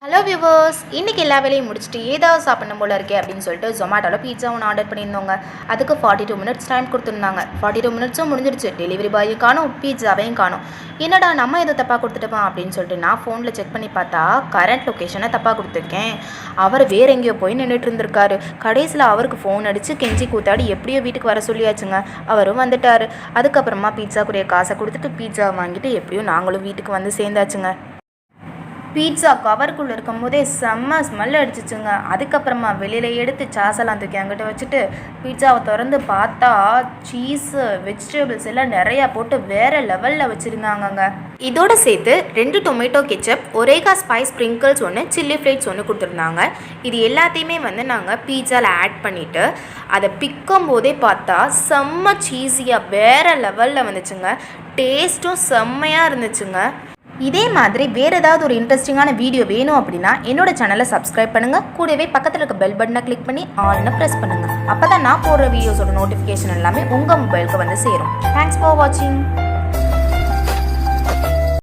Hello viewers, இன்றைக்கி எல்லா வேலையும் முடிச்சுட்டு ஏதாவது சாப்பிடணும் போல இருக்கே அப்படின்னு சொல்லிட்டு ஜொமேட்டோவில் பீட்சா ஒன்று ஆர்டர் பண்ணியிருந்தோங்க. அதுக்கு 42 மினிட்ஸ் டைம் கொடுத்துருந்தாங்க. 42 மினிட்ஸும் முடிஞ்சிடுச்சு. டெலிவரி பாயும் காணும், பீட்சாவையும் காணும். என்னடா நம்ம எதுவும் தப்பாக கொடுத்துட்டோமா அப்படின்னு சொல்லிட்டு நான் ஃபோனில் செக் பண்ணி பார்த்தா கரண்ட் லொக்கேஷனை தப்பாக கொடுத்துருக்கேன். அவர் வேறு எங்கேயோ போய் நின்றுட்டு இருந்திருக்காரு. கடைசியில் அவருக்கு ஃபோன் அடித்து கெஞ்சி கூத்தாடி எப்படியோ வீட்டுக்கு வர சொல்லியாச்சுங்க. அவரும் வந்துட்டார். அதுக்கப்புறமா பீட்சாக்குரிய காசை கொடுத்துட்டு பீட்சா வாங்கிட்டு எப்படியோ நாங்களும் வீட்டுக்கு வந்து சேர்ந்தாச்சுங்க. பீட்சா கவருக்குள்ளே இருக்கும் போதே செம்ம ஸ்மெல் அடிச்சிச்சுங்க. அதுக்கப்புறமா வெளியில் எடுத்து சாஸெல்லாம் தூக்கி அங்கிட்ட வச்சுட்டு பீட்சாவை திறந்து பார்த்தா சீஸு வெஜிடபிள்ஸ் எல்லாம் நிறையா போட்டு வேறு லெவலில் வச்சுருந்தாங்கங்க. இதோடு சேர்த்து 2 டொமேட்டோ கெச்சப், ஒரேகா ஸ்பைஸ் ஸ்ப்ரிங்கிள்ஸ் ஒன்று, சில்லி ஃப்ளேக்ஸ் ஒன்று கொடுத்துருந்தாங்க. இது எல்லாத்தையுமே நாங்கள் பீட்சாவில் ஆட் பண்ணிவிட்டு அதை பிக்கும் போதே பார்த்தா செம்ம சீஸியாக வேறு லெவலில் வந்துச்சுங்க. டேஸ்ட்டும் செம்மையாக இருந்துச்சுங்க. இதே மாதிரி வேறு ஏதாவது ஒரு இன்ட்ரெஸ்டிங்கான வீடியோ வேணும் அப்படின்னா என்னோட சேனலை சப்ஸ்கிரைப் பண்ணுங்கள். கூடவே பக்கத்தில் இருக்க பெல் பட்டனை கிளிக் பண்ணி ஆல்னு ப்ரெஸ் பண்ணுங்கள். அப்போ தான் நான் போடுற வீடியோஸோட நோட்டிஃபிகேஷன் எல்லாமே உங்கள் மொபைலுக்கு வந்து சேரும். தேங்க்ஸ் ஃபார் வாட்சிங்.